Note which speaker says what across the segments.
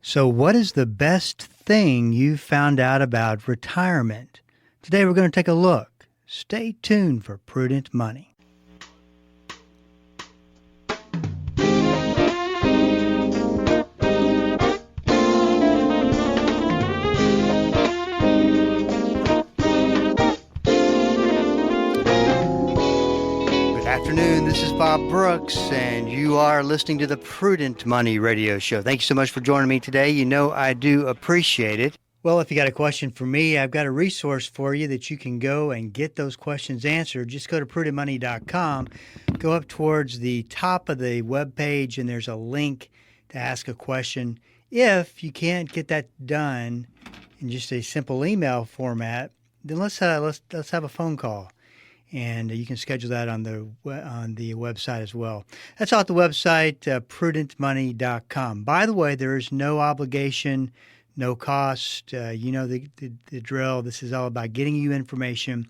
Speaker 1: So, what is the best thing you found out about retirement? Today, we're going to take a look. Stay tuned for Prudent Money. Good afternoon. This is Bob Brooks, and you are listening to the Prudent Money Radio Show. Thank you so much for joining me today. You know I do appreciate it. Well, if you got a question for me, I've got a resource for you that you can go and get those questions answered. Just go to prudentmoney.com, go up towards the top of the web page, and there's a link to ask a question. If you can't get that done in just a simple email format, then let's have a phone call, and you can schedule that on the website as well. That's all at the website, prudentmoney.com. By the way, there is no obligation, no cost. You know the drill. This is all about getting you information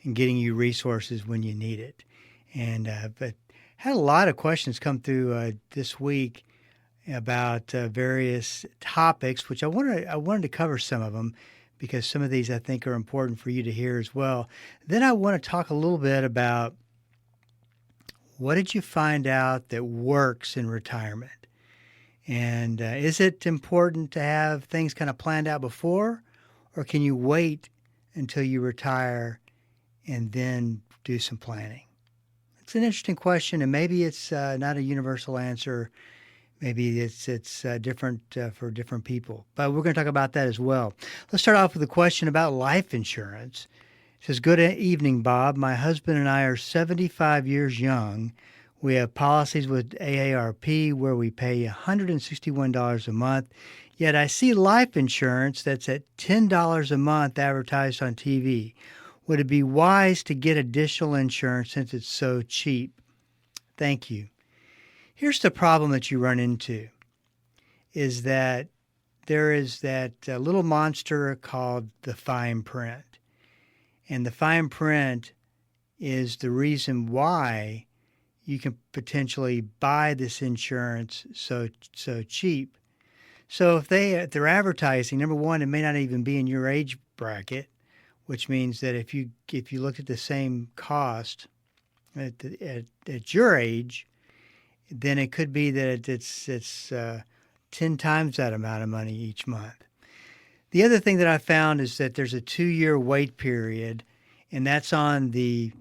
Speaker 1: and getting you resources when you need it. And but had a lot of questions come through this week about various topics, which I wanted to cover some of them because some of these I think are important for you to hear as well. Then I want to talk a little bit about what did you find out that works in retirement? And is it important to have things kind of planned out before, or can you wait until you retire and then do some planning? It's an interesting question, and maybe it's not a universal answer. Maybe it's different for different people, but we're going to talk about that as well. Let's start off with a question about life insurance. It says, "Good evening, Bob. My husband and I are 75 years young. We have policies with AARP where we pay $161 a month, yet I see life insurance that's at $10 a month advertised on TV. Would it be wise to get additional insurance since it's so cheap? Thank you." Here's the problem that you run into, is that there is that little monster called the fine print. And the fine print is the reason why you can potentially buy this insurance so cheap. So if they're advertising, number one, it may not even be in your age bracket, which means that if you looked at the same cost at your age, then it could be that it's 10 times that amount of money each month. The other thing that I found is that there's a 2-year wait period, and that's on the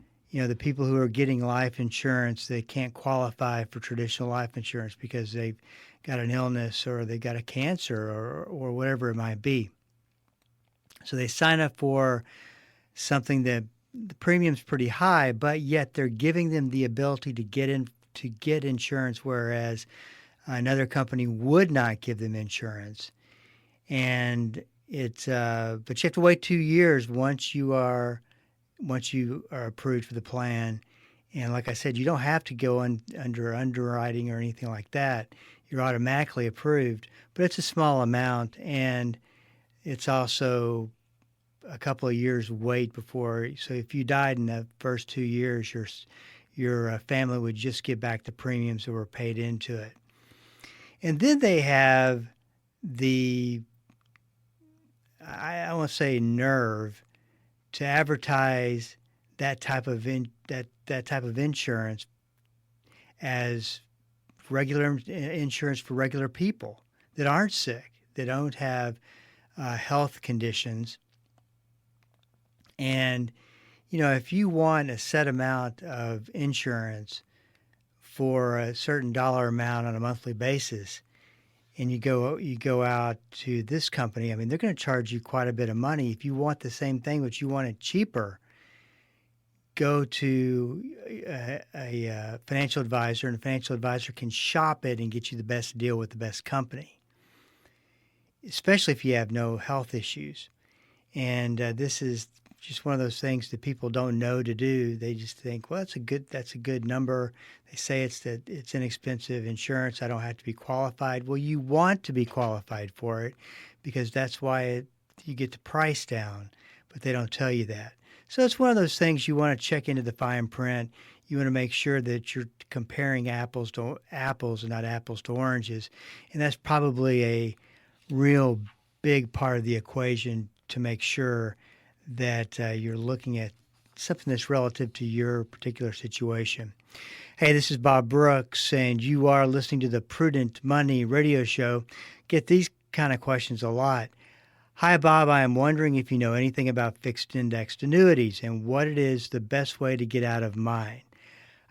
Speaker 1: people who are getting life insurance. They can't qualify for traditional life insurance because they've got an illness or they got a cancer or whatever it might be. So they sign up for something that the premium's pretty high, but yet they're giving them the ability to get insurance, whereas another company would not give them insurance. And but you have to wait 2 years once you are approved for the plan. And like I said, you don't have to go under underwriting or anything like that. You're automatically approved, but it's a small amount, and it's also a couple of years wait before. So if you died in the first 2 years, your family would just get back the premiums that were paid into it. And then they have I won't say nerve to advertise that type of insurance as regular insurance for regular people that aren't sick, that don't have health conditions. And if you want a set amount of insurance for a certain dollar amount on a monthly basis, and you go out to this company, I mean, they're going to charge you quite a bit of money. If you want the same thing, but you want it cheaper, go to a financial advisor, and a financial advisor can shop it and get you the best deal with the best company, especially if you have no health issues. And this is just one of those things that people don't know to do. They just think, well, that's a good number. They say it's inexpensive insurance. I don't have to be qualified. Well, you want to be qualified for it because that's why you get the price down, but they don't tell you that. So it's one of those things you want to check into the fine print. You want to make sure that you're comparing apples to apples and not apples to oranges. And that's probably real big part of the equation to make sure that you're looking at something that's relative to your particular situation. Hey, this is Bob Brooks, and you are listening to the Prudent Money Radio Show. Get these kind of questions a lot. Hi, Bob. I am wondering if you know anything about fixed indexed annuities and what it is the best way to get out of mine.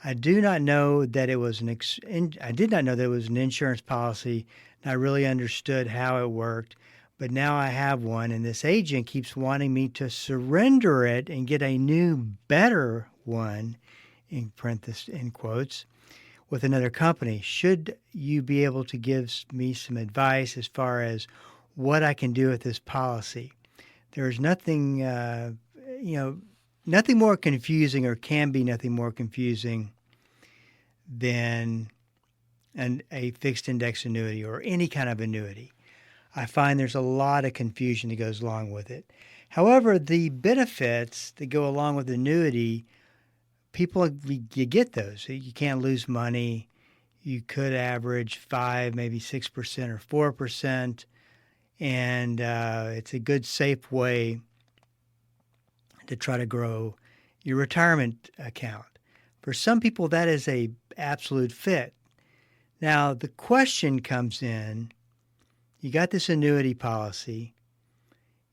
Speaker 1: I do not know that it was I did not know that it was an insurance policy, and I really understood how it worked. But now I have one, and this agent keeps wanting me to surrender it and get a new, better one, in parentheses, in quotes, with another company. Should you be able to give me some advice as far as what I can do with this policy? There's nothing, nothing more confusing, or can be nothing more confusing than a fixed index annuity or any kind of annuity. I find there's a lot of confusion that goes along with it. However, the benefits that go along with annuity, you get those. You can't lose money. You could average 5, maybe 6% or 4%. And it's a good, safe way to try to grow your retirement account. For some people, that is a absolute fit. Now, the question comes in, you got this annuity policy,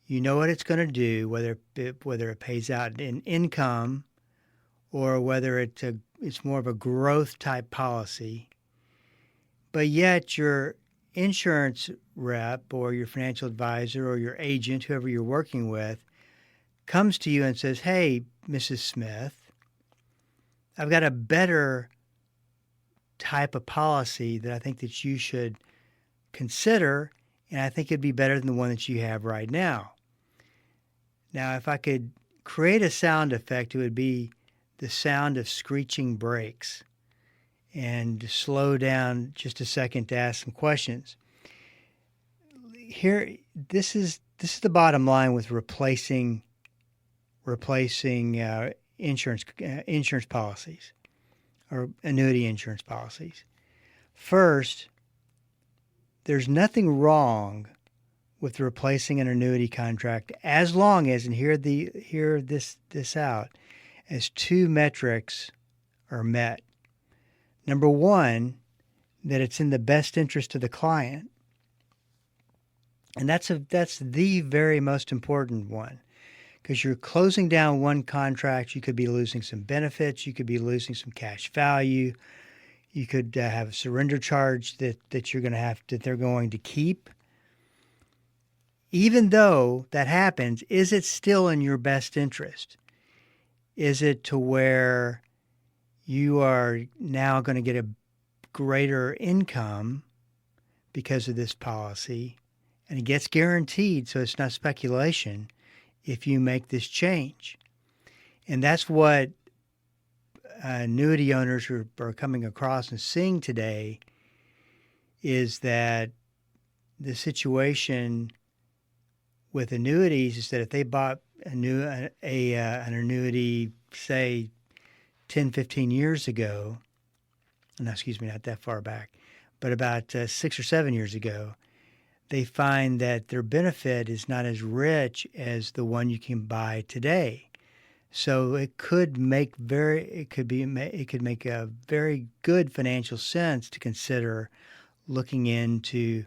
Speaker 1: you know what it's going to do, whether it pays out in income or whether it's more of a growth type policy, but yet your insurance rep or your financial advisor or your agent, whoever you're working with, comes to you and says, hey, Mrs. Smith, I've got a better type of policy that I think that you should consider, and I think it'd be better than the one that you have right now. Now, if I could create a sound effect, it would be the sound of screeching brakes. And slow down just a second to ask some questions. Here, this is the bottom line with replacing insurance policies or annuity insurance policies. First, there's nothing wrong with replacing an annuity contract as long as, and hear this out, as two metrics are met. Number one, that it's in the best interest of the client. And that's the very most important one, because you're closing down one contract. You could be losing some benefits. You could be losing some cash value. You could have a surrender charge that they're going to keep. Even though that happens, is it still in your best interest? Is it to where you are now going to get a greater income because of this policy, and it gets guaranteed, so it's not speculation, if you make this change? And that's what annuity owners are coming across and seeing today, is that the situation with annuities is that if they bought an annuity, say, 10, 15 years ago, not that far back, but about 6 or 7 years ago, they find that their benefit is not as rich as the one you can buy today. So it could make a very good financial sense to consider looking into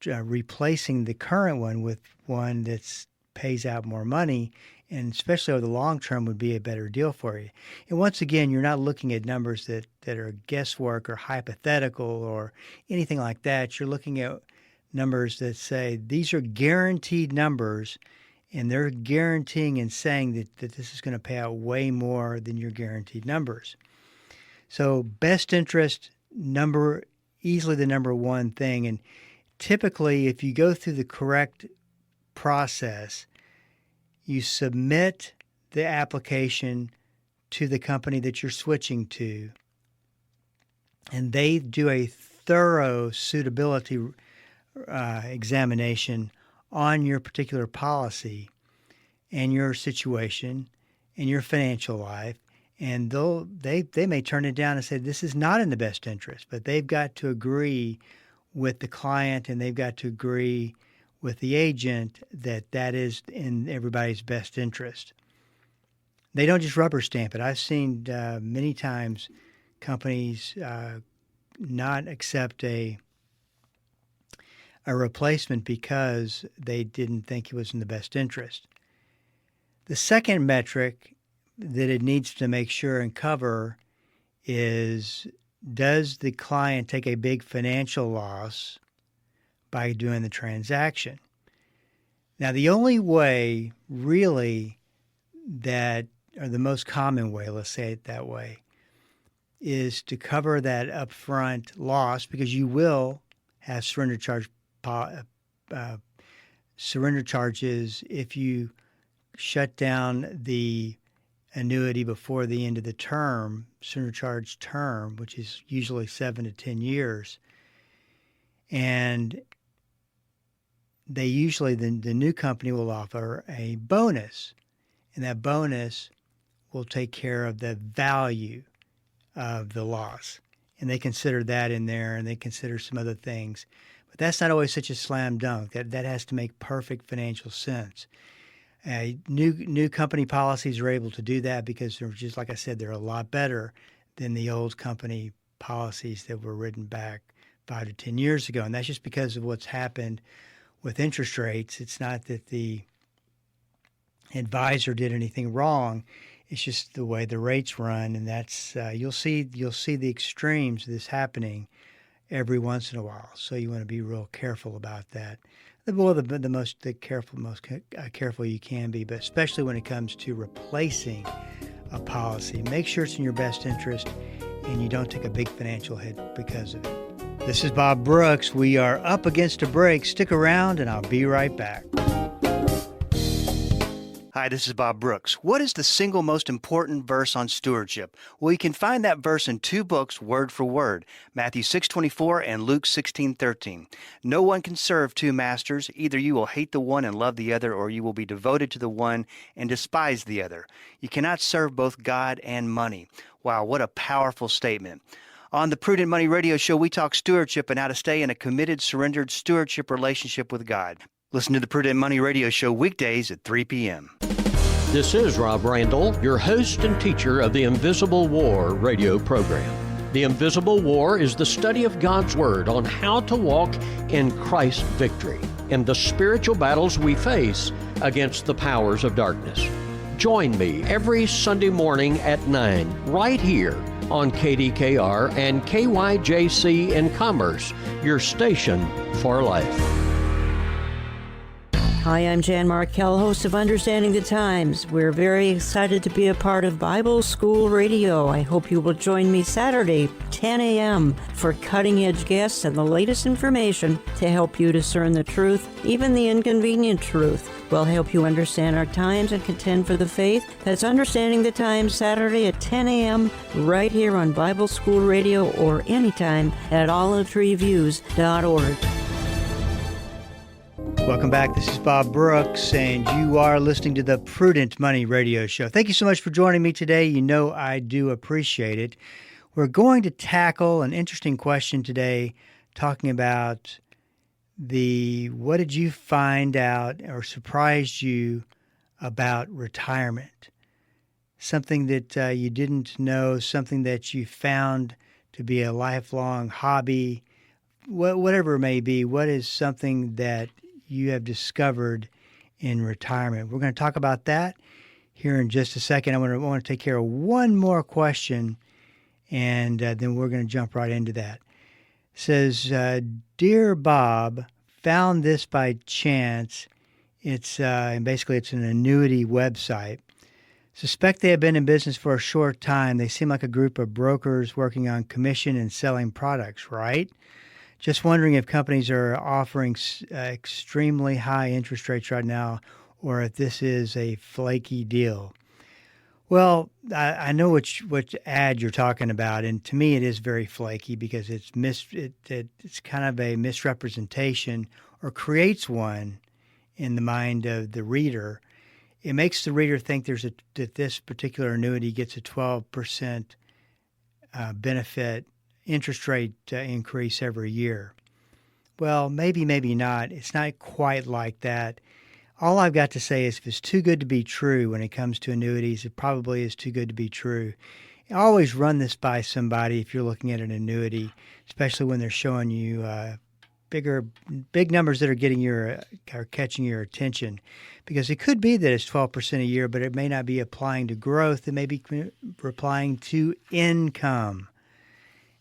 Speaker 1: replacing the current one with one that pays out more money, and especially over the long term would be a better deal for you. And once again, you're not looking at numbers that are guesswork or hypothetical or anything like that. You're looking at numbers that say these are guaranteed numbers, and they're guaranteeing and saying that this is going to pay out way more than your guaranteed numbers. So best interest number, easily the number one thing. And typically, if you go through the correct process, you submit the application to the company that you're switching to, and they do a thorough suitability examination on your particular policy and your situation and your financial life. And they may turn it down and say this is not in the best interest, but they've got to agree with the client, and they've got to agree with the agent that that is in everybody's best interest. They don't just rubber stamp it. I've seen many times companies not accept a replacement because they didn't think it was in the best interest. The second metric that it needs to make sure and cover is, does the client take a big financial loss by doing the transaction? Now, the only way really that, or the most common way, let's say it that way, is to cover that upfront loss, because you will have surrender charges if you shut down the annuity before the end of the term, surrender charge term, which is usually 7 to 10 years. And they usually, the new company will offer a bonus, and that bonus will take care of the value of the loss. And they consider that in there, and they consider some other things. But that's not always such a slam dunk. That has to make perfect financial sense. New company policies are able to do that because they're, just like I said, they're a lot better than the old company policies that were written back 5 to 10 years ago. And that's just because of what's happened with interest rates. It's not that the advisor did anything wrong. It's just the way the rates run, and that's you'll see the extremes of this happening every once in a while. So you want to be real careful about that. The most careful you can be, but especially when it comes to replacing a policy, make sure it's in your best interest and you don't take a big financial hit because of it. This is Bob Brooks. We are up against a break. Stick around and I'll be right back. Hi, this is Bob Brooks. What is the single most important verse on stewardship? Well, you can find that verse in 2 books, word for word, Matthew 6:24 and Luke 16:13. No one can serve 2 masters. Either you will hate the one and love the other, or you will be devoted to the one and despise the other. You cannot serve both God and money. Wow, what a powerful statement. On the Prudent Money Radio Show, we talk stewardship and how to stay in a committed, surrendered stewardship relationship with God. Listen to the Prudent Money Radio Show weekdays at 3 p.m.
Speaker 2: This is Rob Randall, your host and teacher of the Invisible War radio program. The Invisible War is the study of God's Word on how to walk in Christ's victory in the spiritual battles we face against the powers of darkness. Join me every Sunday morning at 9 right here on KDKR and KYJC in Commerce, your station for life.
Speaker 3: Hi, I'm Jan Markell, host of Understanding the Times. We're very excited to be a part of Bible School Radio. I hope you will join me Saturday, 10 a.m. for cutting-edge guests and the latest information to help you discern the truth, even the inconvenient truth. We'll help you understand our times and contend for the faith. That's Understanding the Times, Saturday at 10 a.m. right here on Bible School Radio, or anytime at olivetreeviews.org.
Speaker 1: Welcome back. This is Bob Brooks, and you are listening to the Prudent Money Radio Show. Thank you so much for joining me today. You know I do appreciate it. We're going to tackle an interesting question today, talking about what did you find out or surprised you about retirement? Something that you didn't know, something that you found to be a lifelong hobby, whatever it may be. What is something that you have discovered in retirement? We're going to talk about that here in just a second. I want to take care of one more question, and then we're going to jump right into that. It says, Dear Bob, found this by chance. It's and basically it's an annuity website. Suspect they have been in business for a short time. They seem like a group of brokers working on commission and selling products, right? Just wondering if companies are offering extremely high interest rates right now, or if this is a flaky deal. Well, I know which ad you're talking about, and to me it is very flaky because it's kind of a misrepresentation, or creates one in the mind of the reader. It makes the reader think that this particular annuity gets a 12% benefit interest rate increase every year. well, maybe, maybe not. It's not quite like that. All I've got to say is if it's too good to be true when it comes to annuities, it probably is too good to be true. Always run this by somebody if you're looking at an annuity, especially when they're showing you big numbers that are catching your attention, because it could be that it's 12% a year, but it may not be applying to growth. It may be applying to income,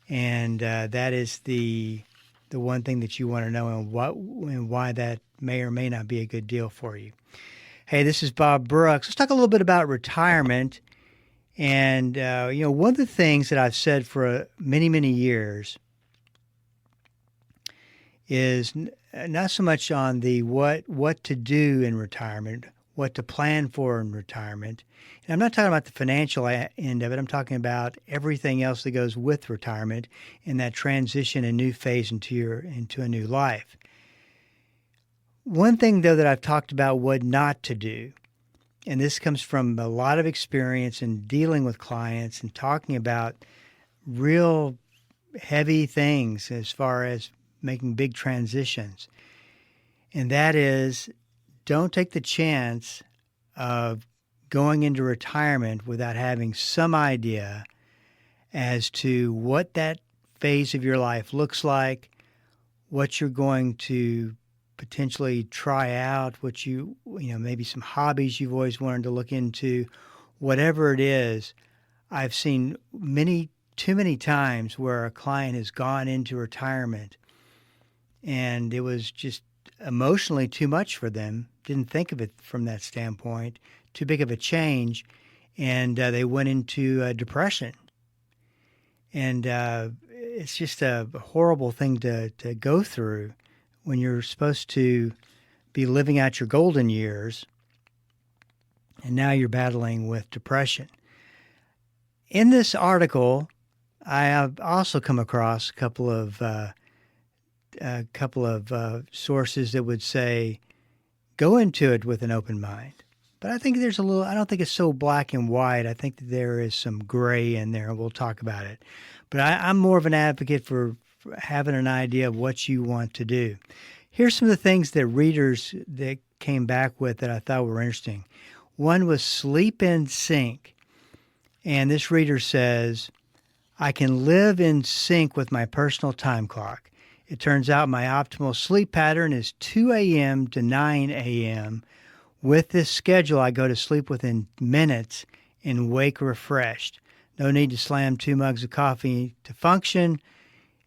Speaker 1: and that is the one thing that you want to know, and why that may or may not be a good deal for you. Hey, this is Bob Brooks. Let's talk a little bit about retirement. And one of the things that I've said for many, many years is not so much on the what to do in retirement, what to plan for in retirement. And I'm not talking about the financial end of it. I'm talking about everything else that goes with retirement and that transition and new phase into a new life. One thing, though, that I've talked about what not to do, and this comes from a lot of experience in dealing with clients and talking about real heavy things as far as making big transitions. And that is, don't take the chance of going into retirement without having some idea as to what that phase of your life looks like, what you're going to potentially try out, what maybe some hobbies you've always wanted to look into, whatever it is. I've seen too many times where a client has gone into retirement and it was just emotionally too much for them, didn't think of it from that standpoint, too big of a change, and they went into depression. And it's just a horrible thing to go through when you're supposed to be living out your golden years, and now you're battling with depression. In this article, I have also come across a couple of sources that would say, go into it with an open mind. But I think I don't think it's so black and white. I think that there is some gray in there, and we'll talk about it. But I'm more of an advocate for having an idea of what you want to do. Here's some of the things that readers that came back with that I thought were interesting. One was sleep in sync. And this reader says, I can live in sync with my personal time clock. It turns out my optimal sleep pattern is 2 a.m. to 9 a.m. With this schedule, I go to sleep within minutes and wake refreshed. No need to slam 2 mugs of coffee to function.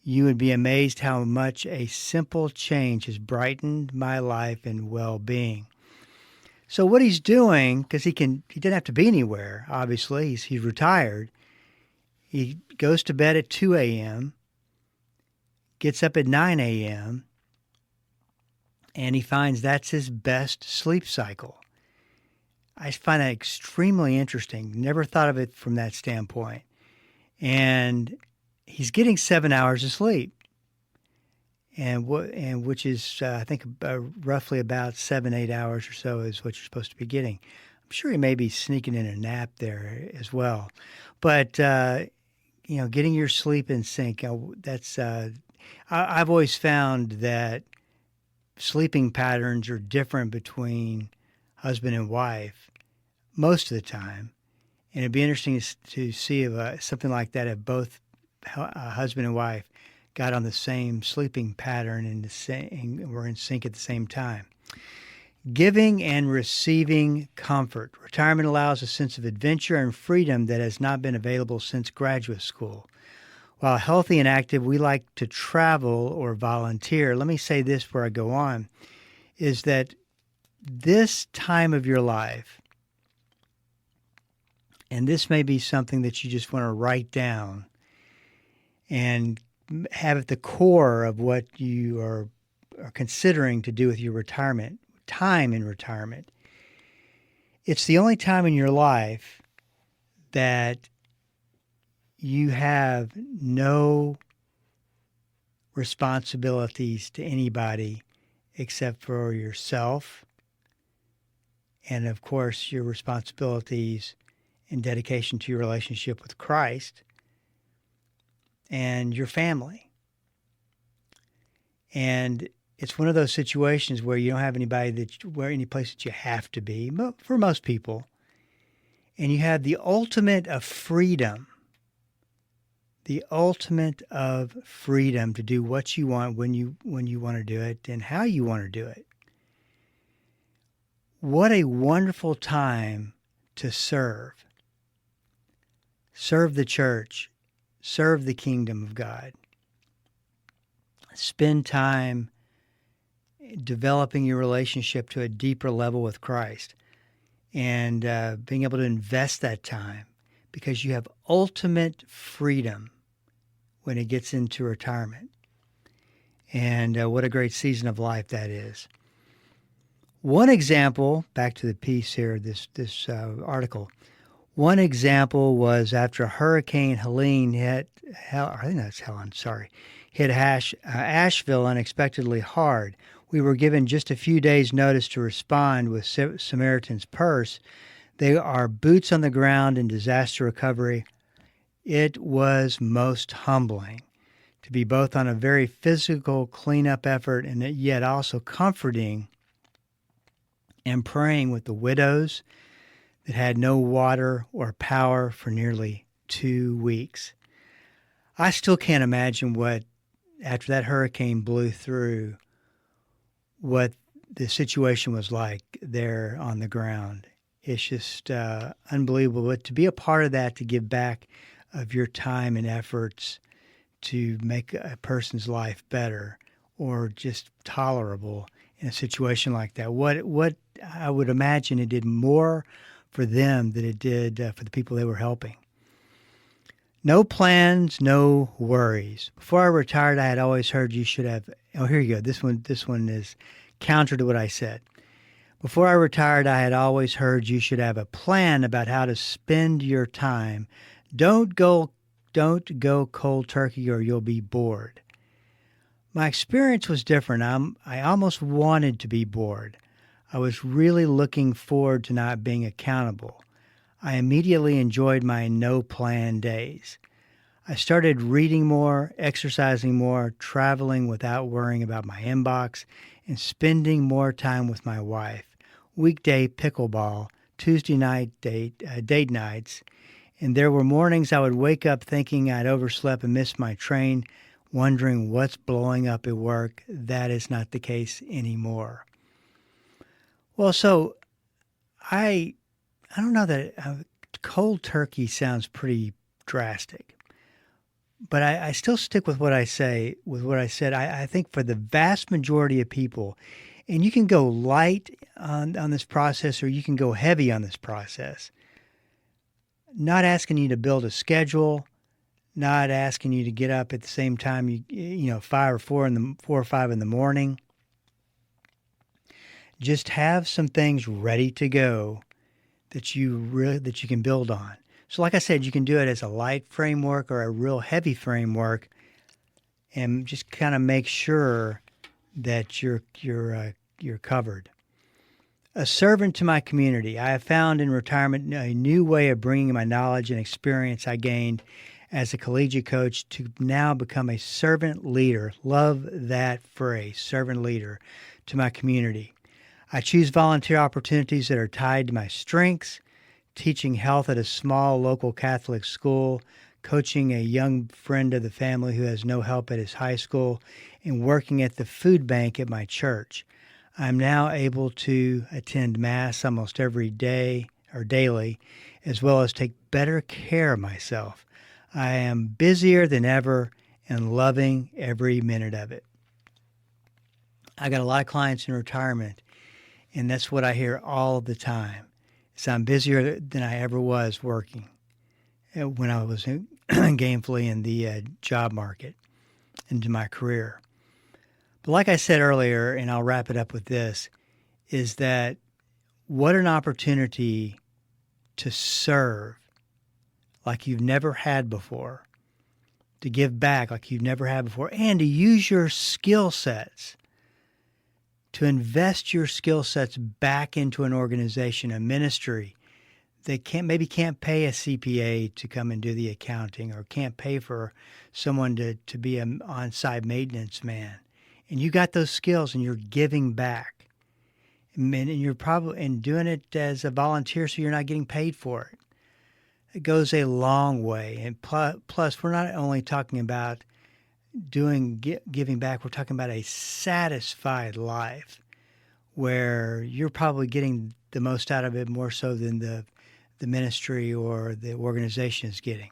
Speaker 1: You would be amazed how much a simple change has brightened my life and well-being. So what he's doing, because he didn't have to be anywhere, obviously, he's retired. He goes to bed at 2 a.m., gets up at 9 a.m., and he finds that's his best sleep cycle. I find that extremely interesting. Never thought of it from that standpoint. And he's getting 7 hours of sleep, and which is, I think, roughly about 7-8 hours or so is what you're supposed to be getting. I'm sure he may be sneaking in a nap there as well. But, getting your sleep in sync, that's I've always found that sleeping patterns are different between husband and wife most of the time. And it'd be interesting to see if something like that, if both husband and wife got on the same sleeping pattern and were in sync at the same time. Giving and receiving comfort. Retirement allows a sense of adventure and freedom that has not been available since graduate school. While healthy and active, we like to travel or volunteer. Let me say this before I go on, is that this time of your life, and this may be something that you just want to write down and have at the core of what you are considering to do with your retirement, time in retirement. It's the only time in your life that you have no responsibilities to anybody except for yourself, and of course your responsibilities and dedication to your relationship with Christ and your family. And it's one of those situations where you don't have any place that you have to be, for most people. And you have the ultimate of freedom, to do what you want when you want to do it and how you want to do it. What a wonderful time to serve. Serve the church. Serve the kingdom of God. Spend time developing your relationship to a deeper level with Christ and being able to invest that time, because you have ultimate freedom when it gets into retirement. And what a great season of life that is. One example, back to the piece here, this article, one example was after Hurricane Helene hit Asheville unexpectedly hard. We were given just a few days' notice to respond with Samaritan's Purse. They are boots on the ground in disaster recovery. It was most humbling to be both on a very physical cleanup effort and yet also comforting and praying with the widows that had no water or power for nearly 2 weeks. I still can't imagine what, after that hurricane blew through, what the situation was like there on the ground. It's just unbelievable. But to be a part of that, to give back of your time and efforts to make a person's life better or just tolerable in a situation like that, what I would imagine it did more for them than it did for the people they were helping. No plans, no worries. Before I retired, I had always heard you should have. Oh, here you go. This one is counter to what I said. Before I retired, I had always heard you should have a plan about how to spend your time. Don't go cold turkey or you'll be bored. My experience was different. I almost wanted to be bored. I was really looking forward to not being accountable. I immediately enjoyed my no-plan days. I started reading more, exercising more, traveling without worrying about my inbox, and spending more time with my wife. Weekday pickleball, Tuesday night date nights, and there were mornings I would wake up thinking I'd overslept and missed my train, wondering what's blowing up at work. That is not the case anymore. Well, so I don't know that cold turkey sounds pretty drastic, but I still stick with what I say. With what I said, I think for the vast majority of people, and you can go light on this process or you can go heavy on this process. Not asking you to build a schedule, not asking you to get up at the same time, 4 or 5 in the morning. Just have some things ready to go that you can build on. So like I said, you can do it as a light framework or a real heavy framework, and just kind of make sure that you're covered. A servant to my community. I have found in retirement a new way of bringing my knowledge and experience I gained as a collegiate coach to now become a servant leader. Love that phrase, servant leader, to my community. I choose volunteer opportunities that are tied to my strengths, teaching health at a small local Catholic school, coaching a young friend of the family who has no help at his high school, and working at the food bank at my church. I'm now able to attend Mass almost every day or daily, as well as take better care of myself. I am busier than ever and loving every minute of it. I got a lot of clients in retirement, and that's what I hear all the time. So I'm busier than I ever was working when I was gainfully in the job market into my career. But like I said earlier, and I'll wrap it up with this, is that what an opportunity to serve like you've never had before, to give back like you've never had before, and to use your skill sets, to invest your skill sets back into an organization, a ministry that can't pay a CPA to come and do the accounting, or can't pay for someone to be an on-site maintenance man. and you got those skills and you're giving back, and you're probably doing it as a volunteer, so you're not getting paid for it. It goes a long way. And plus, we're not only talking about giving back, we're talking about a satisfied life where you're probably getting the most out of it, more so than the ministry or the organization is getting.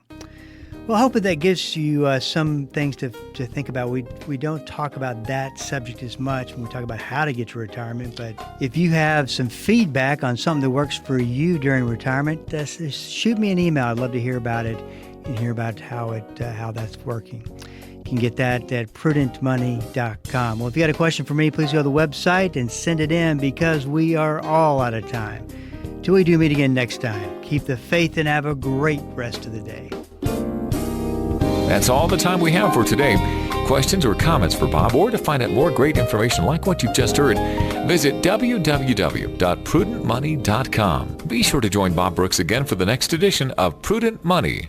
Speaker 1: Well, I hope that gives you some things to think about. We don't talk about that subject as much when we talk about how to get to retirement, but if you have some feedback on something that works for you during retirement, shoot me an email. I'd love to hear about it and hear about how that's working. You can get that at prudentmoney.com. Well, if you got a question for me, please go to the website and send it in, because we are all out of time. Till we do meet again next time, keep the faith and have a great rest of the day.
Speaker 4: That's all the time we have for today. Questions or comments for Bob, or to find out more great information like what you've just heard, visit www.prudentmoney.com. Be sure to join Bob Brooks again for the next edition of Prudent Money.